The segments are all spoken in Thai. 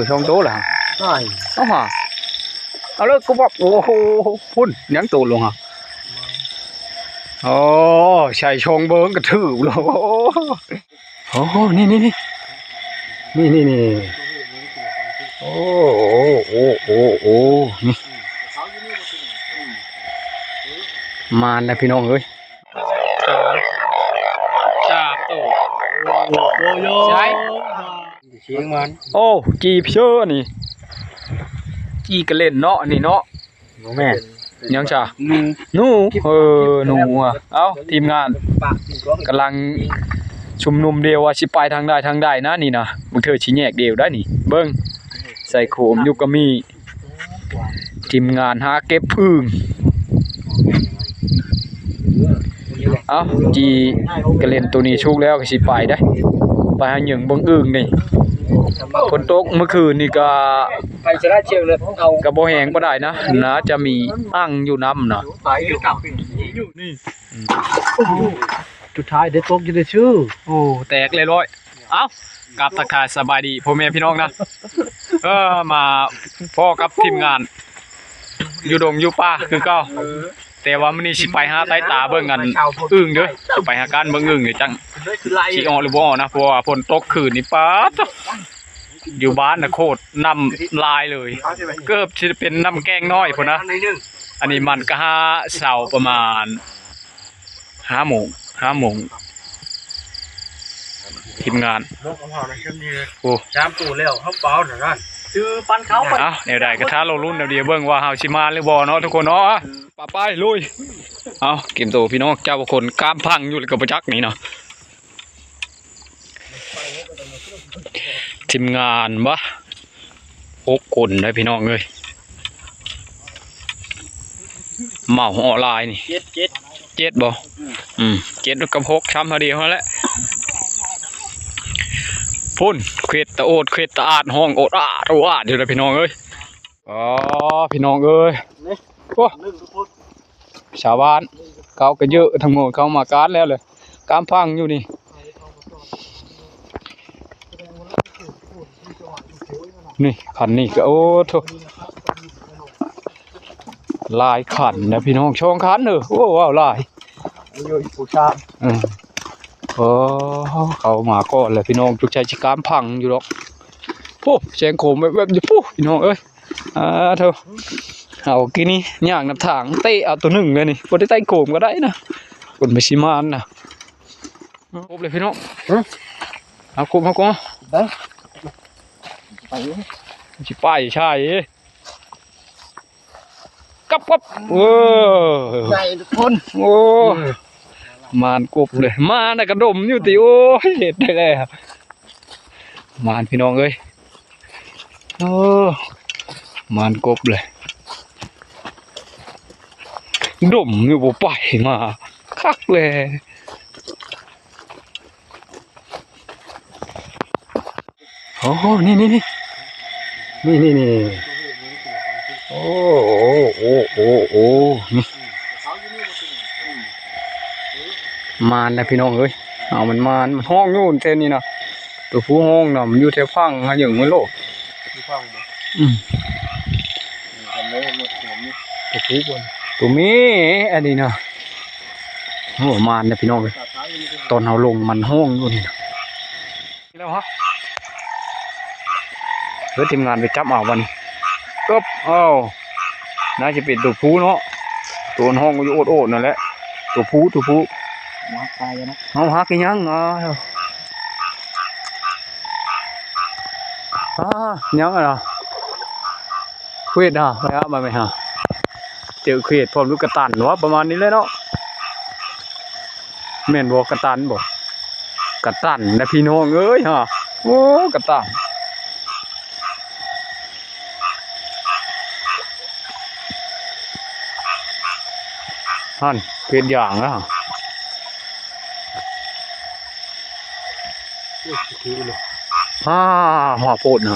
ช่องโตล่ะเอาฮะเอาเลยกูบอกโอ้โหพุ่นยังโตลงฮะโอ้ใช่ช่องเบิ้งกระถือเลยโอ้โหนี่โอ้นี่มาแล้วพี่น้องเอ้ยจับโตใช่เชียงมันโอ้จีเชื่อนี่จีกระเล่นเนาะนี่เนาะแม่ยังจ้ะหนูหนูอ่ะเอ้าทีมงานกำลังชุมนุมเดียวว่าสิไปทางใดนะนี่นะมึงเธอชี้แยกเดียวได้นี่เบิ้งใส่โขมยุกมีทีมงานหาเก็บพึ่งเอ้าจีกระเล่นตัวนี้ชุกแล้วก็สิไปได้ไปหาหยังเบิ้งอึ่งนี่ฝนตกเมื่อคืนนี่ก็ไปชนะเชียงเลยเอากระโบแหงก็ได้นะจะมีอ่างอยู่น้ำนะนี่สุดท้ายได้ตกจะได้ชื่อโอ้แตกเลยร้อยเอ้ากับทักทายสบายดีพ่อแม่พี่น้องนะมาพ่อกับทีมงานอยู่ดงอยู่ป่าคือเก่าแต่ว่ามื้อนี้สิไปหาใต้ตาเบิ่งกันอึ่งเด้อไปหาการเบิ่งอึ่งนี่จังสิออกหรือบ่ออกนะเพราะว่าฝนตกคืนนี่ป๊าดอยู่บ้านน่ะโคตรน้ำลายเลยเกือบสิเป็นน้ำแกงน้อยพุ่นนะอันนี้มันก็หาเสาประมาณ5 โมงทีมงานโอ้จามตู้แล้วเฮาเปล่าน่ะนั่นชื่อปันเขาเอ้าแนวใดก็ท้าเรารุ่นเดี๋ยวเบิ่งว่าเฮาสิมาหรือบ่เนาะทุกคนเนาะไปลุยเอาเกมโตพี่น้องเจ้าคนกามพังอยู่กับประจักษ์นี่เนาะทีมงานวะ6 คนได้พี่น้องเลยเหมาออนไลน์นี่7บ่7กับ6ช้ำพอดีเท่านั้นแหละพุ่นเควดตะโอดเควดตะอาดห้องโอดอาดอยู่เลยพี่น้องเอ้ยอ๋อพี่น้องเอ้ยโอ้ชาวบ้านเขาก็เยอะทั้งหมดเขามาการแล้วเลยการพังอยู่นี่นี่ขันนี่ก็โอ้โถลายขันนะพี่น้องช่องขันโอ้ว้าวลายผู้ชายเขามาก่อนเลยพี่น้องจุกใจจิการพังอยู่หรอกพูแสงโคมแบบอยู่พูพี่น้องเอ้ยเถอะเอากินนี่ย่างน้ำถังเตะเอาตัวหนึ่งเลยนี่คนที่ใต้โคมก็ได้นะคนไม่ชิมานนะครบเลยพี่น้องเอาครบได้ไปใช่กับใหญ่ทุกคนโอ้มานกบเลยมาน่ะกระดมอยู่ติโอ้เห็ดได้เลยครับมานพี่น้องเอ้ยมานกบเลยดมอยู่บ่ไปมาคักเลยโอ้นี่โอ้นี่มานนะพี่น้องเอ้ยเอามันมานห้องนู่นเท่นี้นะตัวผู้ห้องน่ะมันอยู่แถวฟังฮะอย่างไม่โลกตัวผู้บนตัวมีอันนี้นะโอ้มานนะพี่น้องเลยตอนเอาลงมันห้องนู่นนี่นะแล้วฮะเพื่อทีมงานไปจับเอาวันก็น่าจะเป็นตัวผู้เนาะตัวห้องอยู่โอดนั่นแหละตัวผู้มาตายนะเอาหากินยังยังอะไรเควดไปฮะมาไหมฮะเจอเควดพร้อมลูกกระตันวะประมาณนี้เลยเนาะแม่นบอกกระตันบอกกระตันนะพี่น้องเอ้ยฮะโอ้กระตันฮั่นเป็นอย่างนะหัวโพดนะ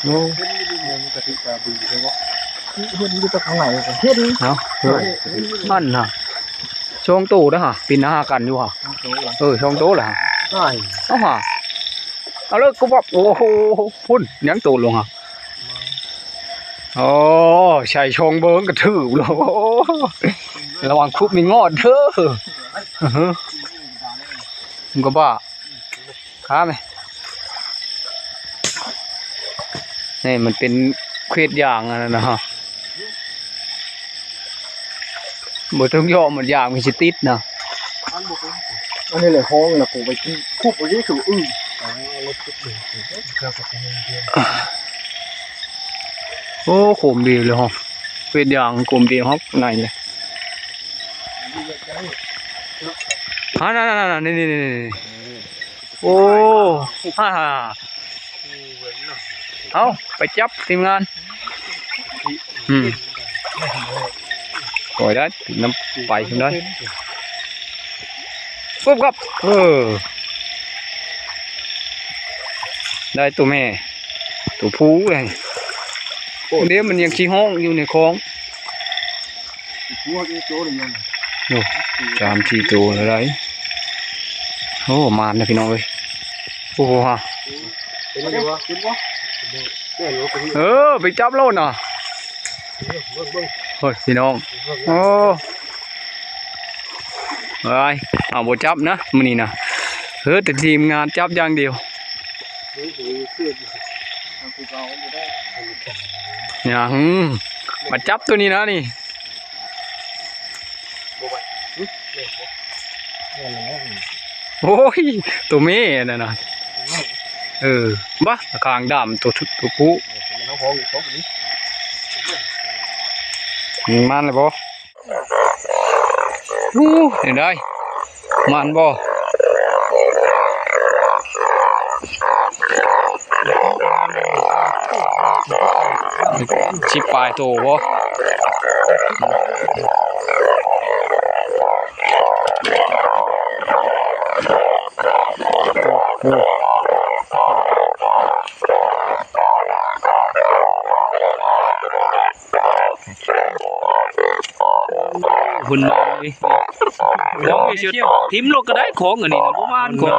โอ้กะทิกระบือใช่ปะเพื่อนดูจากทางไหนเพื่อนนั่นฮะช่องโตนะฮะปีนหน้ากันอยู่ฮะช่องโตแหละใช่ฮะ เอาเลยกูบอกโอ้โหพุ่นยังตูดลงอ่ะโอ้ใส่ชงเบิ้งกระถือลงระวังคุบมีงอดเด้อมึงก็บ้าข้าไหมนี่มันเป็นเควดอย่างนะฮะบทต้องย่อมันอย่างมันจะติดนะอันนี้เลยห้องนะกูไปที่คุบไปที่ถูโอ้ขมดีเลยฮะเควดอย่างขมดีฮะไหนเลยนั่นนี่โอ้ฮ่าเอาไปจับทีมงานก่อยได้น้ำไปขึ้นได้ปุ๊บครับได้ตัวแม่ตัวผู้เลยเดี๋ยวมันยังขี้ห้องอยู่ในคลองโอ้จามทีตัวอะไรโอ้มานนะพี่น้องเลยโอ้โหฮะไปจับโลดน่ะเฮ้ยพี่น้องโอ้ไอ้เอาบ่จับนะมื้อนี้นะแต่ทีมงานจับอย่างเดียวยังมาจับตัวนี้นะนี่โอ้ยตัวเม่นั่นน่ะบ้าคางดำตัวผู้มันเลยบ่เห็นได้มันบ่ชิปปลายโตบ่หุ่นเลยของไอ้ชุดทิมโลกก็ได้ของอันนี้นะประมาณของ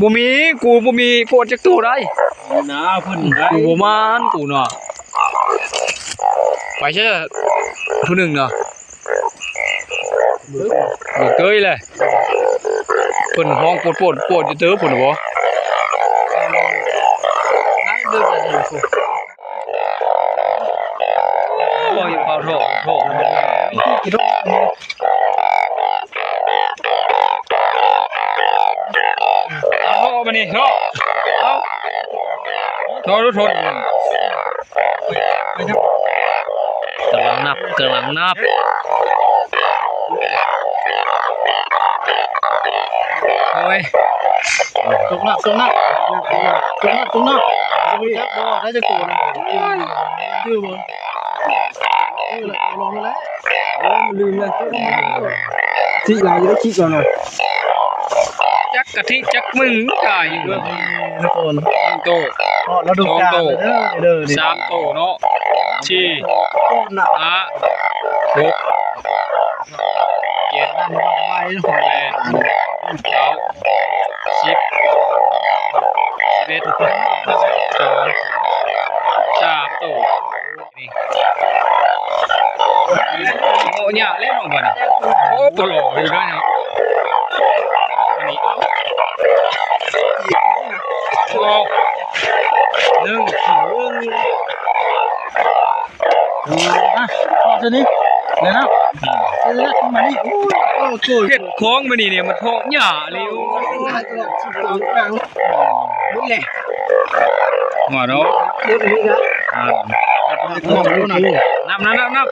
บ่มีกูบ่มีโพดจักตัวได้นะเพิ่นกูบ่มานกูเนาะไปเชื่อผู้หนึ่งเนาะเกยเลยเพิ่นห้องปวดจะเจอเพิ่นบ่บ่อยู่เฝ้าโถเอามานี่โถเอาโถกำลังนับโอ้ยตรงหน้าได้จะกูนะชื่อบนลงแล้วลืมเลยที่ไหนจะคิดก่อนนะจักกะทิจักมึงตายอยู่ด้วยทุกคนโตแล้วดูจานสามโตเนาะชี้6 7 นั่นว่าไว้หอย9 10 11 12 3โตนี่โอ้ยเล่นออกมาเนี่ยโอ้ปลออยู่ด้วยเนาะอันนี้1จะนี่เลยนะมานี่เห็ดคล้องมานี่เนี่ยมันทองหย่าเลยบุญเลยหัวเนาะบุญนี่นะนับ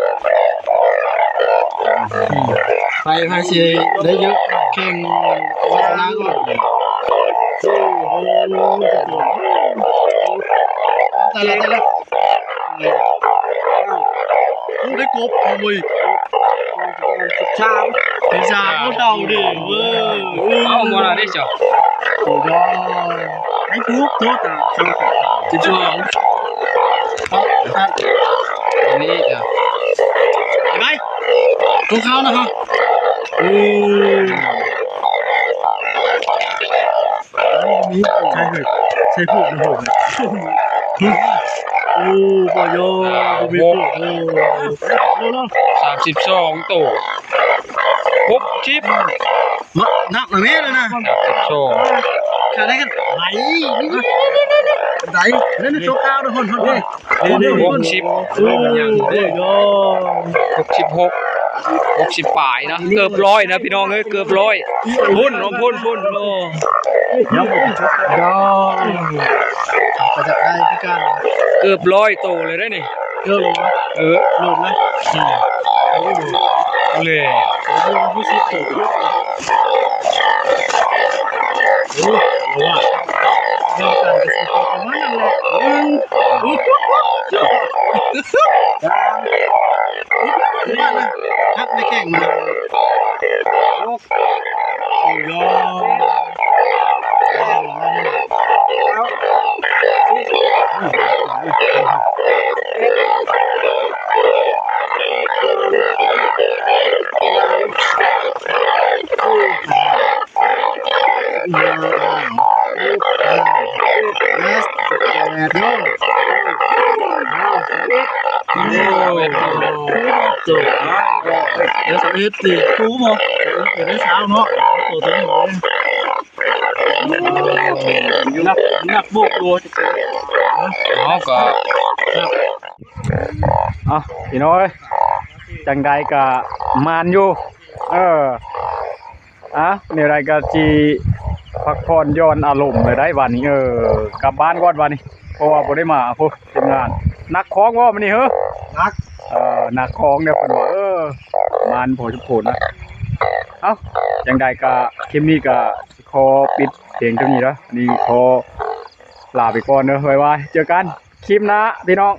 ไปพายเสียได้เยอะเข่งวาสนาก็แต่ละได้กบเอามือชามก็เดาดิเว้ยเอาหมดแล้วได้จ้ะโอ้ยไอ้พวกโทษอ่ะจะช่วยอันนี้จ้ะไป ตัวเขานะครับโอ้นี่ใช่เลยใช่พูดนะผมโอ้ปอยมีพูดโอ้โน่ 32ตัว60 นักหน่อยแม่เลยนะ 32 ขาได้กันไหนไหนนั่นโชว์ข้าวนะคนนี่60โอ้ย 60ปลายนะเกือบร้อยนะพี่น้องเอ้ยเกือบร้อยพุ่นโอ้ ยังยอก็จะได้พี่การ เกือบร้อยตัวเลยได้นี่ เยอะเลยนะ เออ โหลดเลยโอ้โห เลย ผู้ชิดถูกโอ้โหว่าเรื่องการจะสิบประมาณนั้นแหละบ้านนะครับในแข่งมาโอ้ยจบเดี๋ยวสวิตสิกูบอกเดี๋ยวได้เช้าเนาะตัวตัวนี้เลยนักบุกตัว เอาก็เอาพี่น้อยจังใดก็มานอยู่เนี่ยไรก็จีพักผ่อนย้อนอารมณ์เลยได้วันนี้กลับบ้านก่อนวันนี้เพราะว่าบ่ได้มาพวกทำงานนักของว่ามันนี่นักของเนี่ยคนว่ามานโผล่โผล่นะจังใดก็คลิปนี้ก็ขอปิดเพียงเท่านี้แล้วนี่ขอลาไปก่อนเนอะไว้เจอกันคลิปหน้าพี่น้อง